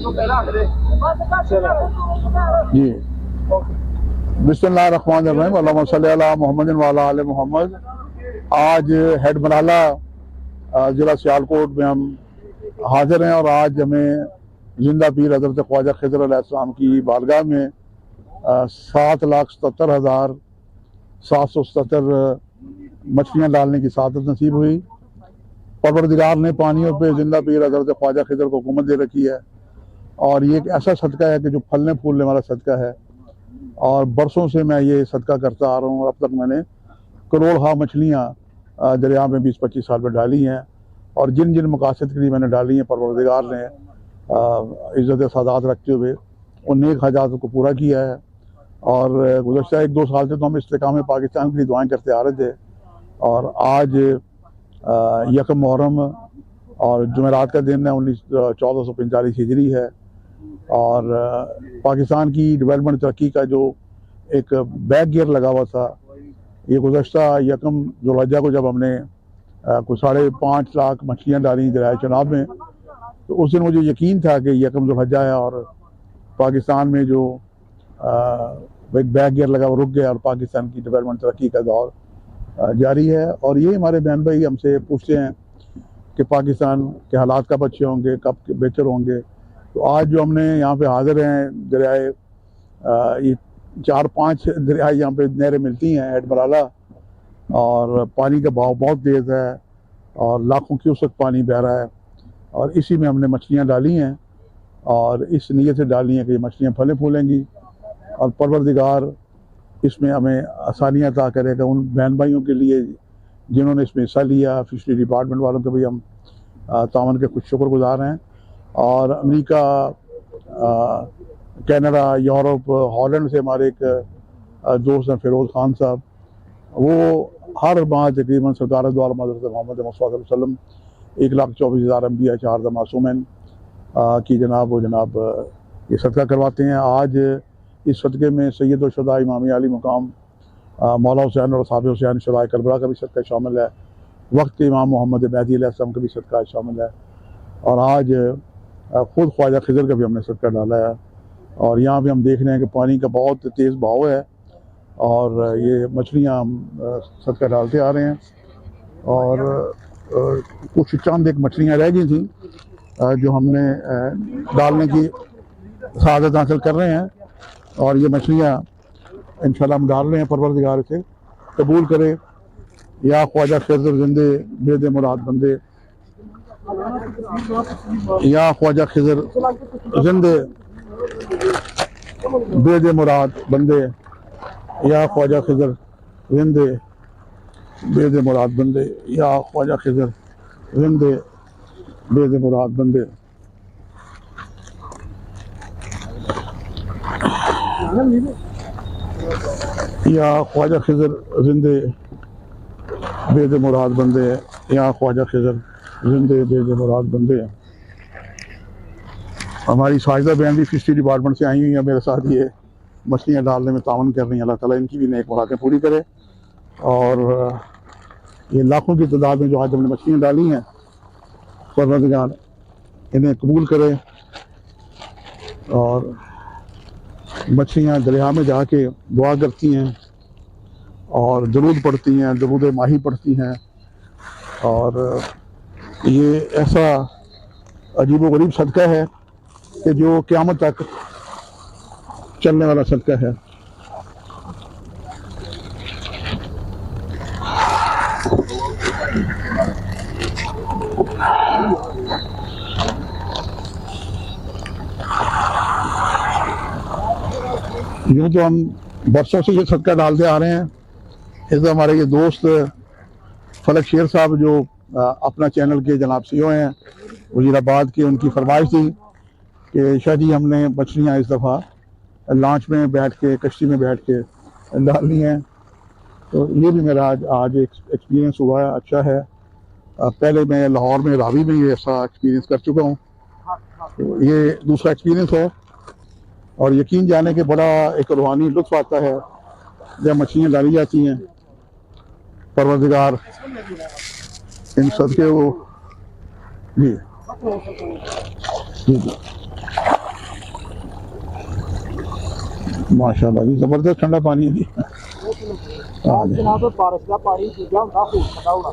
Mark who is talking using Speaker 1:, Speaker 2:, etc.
Speaker 1: जी बिस्मिल्लाहिर्रहमानिर्रहीम अल्लाहुम्मा सल्ली अला मुहम्मद व अला आले मोहम्मद। आज हेड मराला जिला सियालकोट में हम हाजिर हैं और आज हमें जिंदा पीर हज़रत ख्वाजा खिज़र अलैहिस्सलाम की बारगाह में 7,77,777 मछलियाँ डालने की सादत नसीब हुई। परवरदिगार ने पानियों पे जिंदा पीर हज़रत ख्वाजा खिज़र को हुकूमत दे रखी है और ये एक ऐसा सदका है कि जो फलने फूलने वाला सदका है और बरसों से मैं ये सदका करता आ रहा हूँ और अब तक मैंने करोड़ मछलियाँ दरिया में 20-25 साल में डाली हैं और जिन जिन मकासद के लिए मैंने डाली हैं परवरदिगार ने इज़्ज़त सादात रखते हुए उन नेक हजात को पूरा किया है। और गुज़श्ता 1-2 साल से तो हम इस्तेकाम में पाकिस्तान के लिए दुआएं करते आ रहे थे और आज यकम मुहर्रम और जुमेरात का दिन है 1445 हिजरी है और पाकिस्तान की डेवलपमेंट तरक्की का जो एक बैक गियर लगा हुआ था ये गुज़श्ता यकम जुलहज्जा को जब हमने कुछ 5.5 लाख मछलियाँ डाली दरिया चनाब में तो उस दिन मुझे यकीन था कि यकम जुलहज्जा है और पाकिस्तान में जो एक बैक गियर लगा वो रुक गया और पाकिस्तान की डेवलपमेंट तरक्की का दौर जारी है। और ये हमारे बहन भाई हमसे पूछते हैं कि पाकिस्तान के हालात कब अच्छे होंगे, कब बेहतर होंगे। तो आज जो हमने यहाँ पे हाजिर हैं दरियाए ये 4-5 दरिया यहाँ पे नहरें मिलती हैं हेड मराला और पानी का बहाव बहुत तेज़ है और लाखों क्यूसेक पानी बह रहा है और इसी में हमने मछलियाँ डाली हैं और इस नीयत से डाली हैं कि ये मछलियाँ फले फूलेंगी और परवरदिगार इसमें हमें आसानियाँ अता करेगा। उन बहन भाइयों के लिए जिन्होंने इसमें हिस्सा लिया, फिशरी डिपार्टमेंट वालों के भी हम तावन के कुछ शुक्रगुजार हैं और अमेरिका, कनाडा, यूरोप, हॉलैंड से हमारे एक दोस्त हैं फ़िरोज़ खान साहब, वो हर माह तकरीबन सरकार द्वारा हज़रत मोहम्मद मुस्तफ़ा सल्लल्लाहु अलैहि वसल्लम 1,24,000 अम्बिया 4 मासूमिन की जनाब ये सदका करवाते हैं। आज इस सदक़े में सैयद व शुहदा इमाम अली मुकाम मौला हुसैन और साहब हुसैन शुहदाए करबला का भी सदका शामिल है, वक्त के इमाम मोहम्मद मेहदी अलैहिस्सलाम का भी सदका शामिल है और आज ख़ुद ख्वाजा खिज़र का भी हमने सदका डाला है। और यहाँ पे हम देख रहे हैं कि पानी का बहुत तेज़ बहाव है और ये मछलियाँ हम सदका डालते आ रहे हैं और कुछ चंद एक मछलियाँ रह गई थी जो हमने डालने की सआदत हासिल कर रहे हैं और ये मछलियाँ इंशाल्लाह हम डाल रहे हैं। परवरदिगार से कबूल करे। या ख्वाजा खिज़र जिंदे बेद मुराद बंदे, या ख्वाजा खिज़र जिंदे बेद मुराद बंदे, या ख्वाजा खिज़र जिंदे बेद मुराद बंदे, या ख्वाजा खिज़र जिंदे बेद मुराद बंदे। या ख्वाजा खिज़र जिंदे बेद मुराद बंदे, या ख्वाजा खिज़र जिंदे बेद मुराद बंदे। हमारी साजिदा बहन भी फिशरी डिपार्टमेंट से आई हुई है मेरे साथ, ये मछलियाँ डालने में तावन कर रही हैं। अल्लाह ताला इनकी भी नेक मुरादें पूरी करे और ये लाखों की तादाद में जो आज हमने मछलियाँ डाली हैं परवरदिगार इन्हें कबूल करे और मछलियाँ दरिया में जाके दुआ करती हैं और दरूद पढ़ती हैं, दरूद माही पढ़ती हैं और ये ऐसा अजीब व गरीब सदका है कि जो क़यामत तक चलने वाला सदका है। यूँ तो हम बरसों से ये सदका डालते आ रहे हैं। इस हमारे ये दोस्त फलक शेर साहब जो अपना चैनल के जनाब CEO हैं वज़ीराबाद के, उनकी फरमाइश थी कि शाह जी हमने मछलियाँ इस दफ़ा लॉन्च में बैठ के, कश्ती में बैठ के डालनी हैं। तो ये भी मेरा आज एक एक्सपीरियंस हुआ है, अच्छा है। पहले मैं लाहौर में रावी में ये ऐसा एक्सपीरियंस कर चुका हूँ, तो ये दूसरा एक्सपीरियंस है और यकीन जाने के बड़ा एक रूहानी लुत्फ़ आता है जब मछलियाँ डाली जाती हैं। परवरदिगार इन सदके को जी जी जी माशाल्लाह जी, जबरदस्त ठंडा पानी है जी।
Speaker 2: जनाब बारिश का पानी दूजा होंदा खूब ठंडा होना।